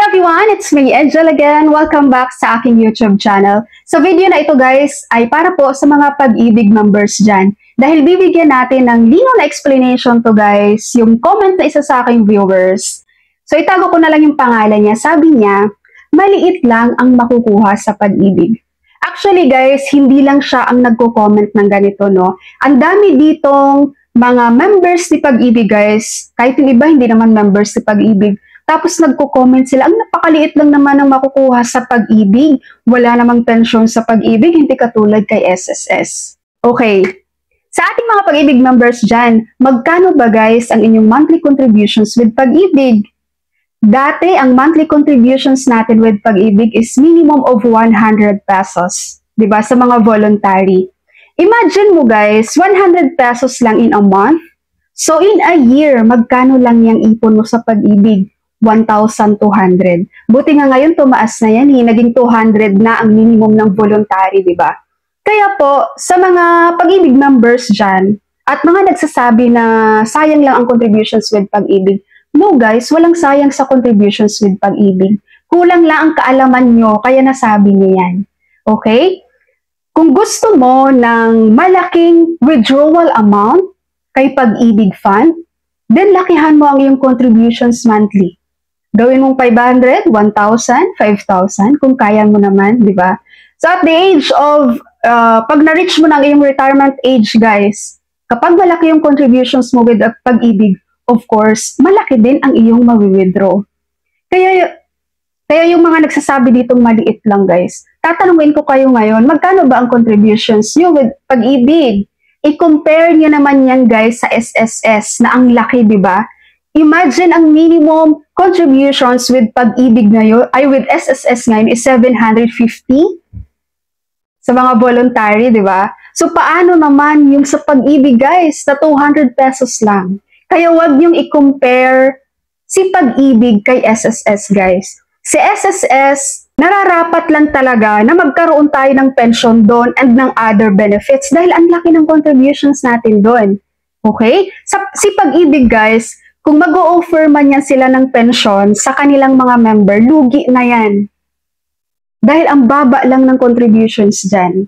everyone! It's me, Angel again. Welcome back sa aking YouTube channel. Sa video na ito guys, ay para po sa mga pag-ibig members dyan. Dahil bibigyan natin ng linaw na explanation to guys, yung comment na isa sa aking viewers. So itago ko na lang yung pangalan niya. Sabi niya, maliit lang ang makukuha sa pag-ibig. Actually guys, hindi lang siya ang nagko-comment ng ganito, no? Ang dami ditong mga members ni Pag-ibig guys, kahit yung iba hindi naman members ni Pag-ibig. Tapos nagko-comment sila, ang napakaliit lang naman ang makukuha sa Pag-ibig. Wala namang pensyon sa Pag-ibig, hindi katulad kay SSS. Okay, sa ating mga Pag-ibig members dyan, magkano ba guys ang inyong monthly contributions with Pag-ibig? Dati, ang monthly contributions natin with Pag-ibig is minimum of 100 pesos. Diba? Sa mga voluntary. Imagine mo guys, 100 pesos lang in a month. So in a year, magkano lang yung ipon mo sa Pag-ibig? 1,200. Buti nga ngayon tumaas na yan, naging 200 na ang minimum ng voluntary, di ba? Kaya po, sa mga Pag-ibig members dyan, at mga nagsasabi na sayang lang ang contributions with Pag-ibig, no guys, walang sayang sa contributions with Pag-ibig. Kulang lang ang kaalaman nyo, kaya nasabi nyo yan. Okay? Kung gusto mo ng malaking withdrawal amount kay Pag-ibig Fund, then lakihan mo ang iyong contributions monthly. Gawin mong 500, 1,000, 5,000 kung kaya mo naman, di ba? So at the age of, pag na-reach mo ng iyong retirement age guys, kapag malaki yung contributions mo with Pag-ibig, of course, malaki din ang iyong mawi-withdraw. Kaya yung mga nagsasabi ditong maliit lang guys, tatanungin ko kayo ngayon, magkano ba ang contributions nyo with Pag-ibig? I-compare nyo naman yan guys sa SSS na ang laki, di ba? Imagine ang minimum contributions with Pag-ibig ngayon, ay with SSS ngayon is 750 sa mga voluntary, di ba? So paano naman yung sa Pag-ibig guys, na 200 pesos lang? Kaya wag yung i-compare si Pag-ibig kay SSS guys. Si SSS, nararapat lang talaga na magkaroon tayo ng pension doon and ng other benefits dahil ang laki ng contributions natin doon. Okay? Si Pag-ibig guys, kung mag-o-offer man yan sila ng pension sa kanilang mga member, lugi na yan. Dahil ang baba lang ng contributions dyan.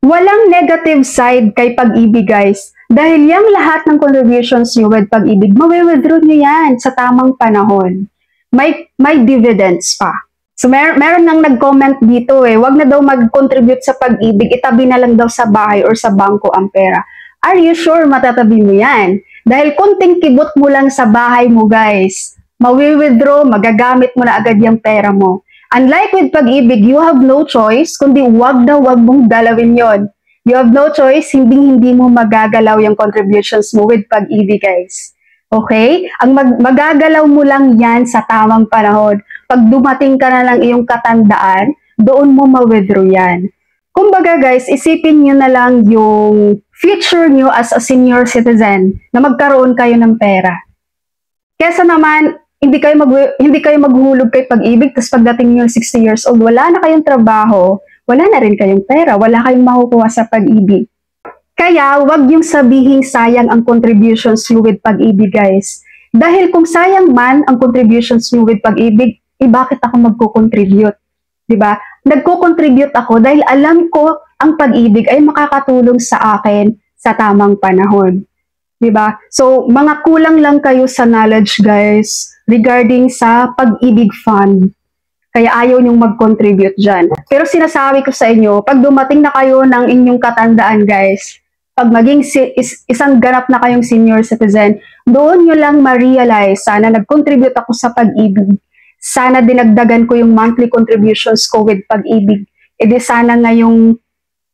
Walang negative side kay Pag-ibig guys. Dahil yung lahat ng contributions nyo with Pag-ibig, mawi-withdraw nyo yan sa tamang panahon. May dividends pa. So meron nang nag-comment dito wag na daw mag-contribute sa Pag-ibig, itabi na lang daw sa bahay or sa bangko ang pera. Are you sure matatabi mo yan? Dahil konting kibot mo lang sa bahay mo guys, mawi-withdraw, magagamit mo na agad yung pera mo. Unlike with Pag-ibig, you have no choice, kundi wag mong galawin yon. You have no choice, hindi mo magagalaw yung contributions mo with Pag-ibig guys. Okay? Ang magagalaw mo lang yan sa tamang panahon. Pag dumating ka na lang iyong katandaan, doon mo ma-withdraw yan. Kumbaga guys, isipin nyo na lang yung future nyo as a senior citizen na magkaroon kayo ng pera. Kesa naman, hindi kayo maghulog kay Pag-ibig, tapos pagdating nyo 60 years old, wala na kayong trabaho, wala na rin kayong pera, wala kayong makukuha sa Pag-ibig. Kaya, wag yung sabihing sayang ang contributions nyo with Pag-ibig guys. Dahil kung sayang man ang contributions nyo with Pag-ibig, bakit ako magko-contribute? Diba? Nagko-contribute ako dahil alam ko ang Pag-ibig ay makakatulong sa akin sa tamang panahon. Diba? So, mga kulang lang kayo sa knowledge guys regarding sa Pag-ibig Fund. Kaya ayaw nyong mag-contribute dyan. Pero sinasabi ko sa inyo, pag dumating na kayo ng inyong katandaan guys, pag maging isang ganap na kayong senior citizen, doon nyo lang ma-realize, sana nag-contribute ako sa Pag-ibig. Sana dinagdagan ko yung monthly contributions ko with Pag-ibig. E di sana ngayong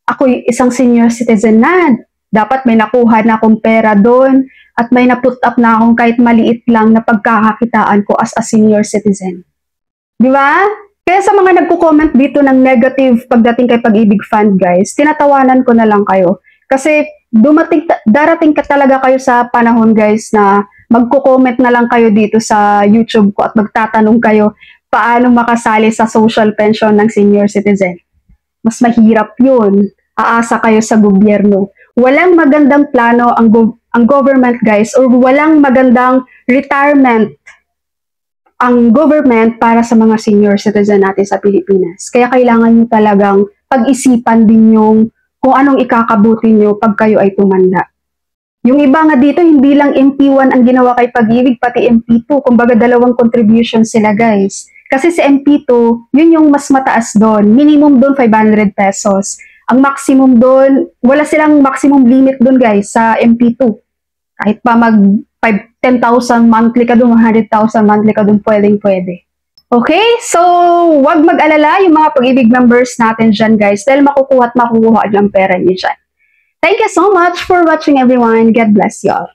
ako isang senior citizen na, dapat may nakuha na akong pera doon at may na-put up na akong kahit maliit lang na pagkakakitaan ko as a senior citizen. Di ba? Kaya sa mga nagko-comment dito ng negative pagdating kay Pag-ibig Fund guys, tinatawanan ko na lang kayo. Kasi darating ka talaga kayo sa panahon guys na magko-comment na lang kayo dito sa YouTube ko at magtatanong kayo paano makasali sa social pension ng senior citizen. Mas mahirap yun. Aasa kayo sa gobyerno. Walang magandang plano ang government guys or walang magandang retirement ang government para sa mga senior citizen natin sa Pilipinas. Kaya kailangan nyo talagang pag-isipan din yung kung anong ikakabuti nyo pag kayo ay tumanda. Yung iba nga dito, hindi lang MP1 ang ginawa kay Pag-ibig, pati MP2. Kumbaga, dalawang contribution sila, guys. Kasi sa MP2, yun yung mas mataas doon. Minimum doon, 500 pesos. Ang maximum doon, wala silang maximum limit doon, guys, sa MP2. Kahit pa 10,000 monthly ka doon, 100,000 monthly ka doon, pwedeng-pwede. Okay, so wag mag-alala yung mga Pag-ibig members natin dyan, guys, dahil makukuha at makukuha ang pera niyo dyan. Thank you so much for watching, everyone. God bless you all.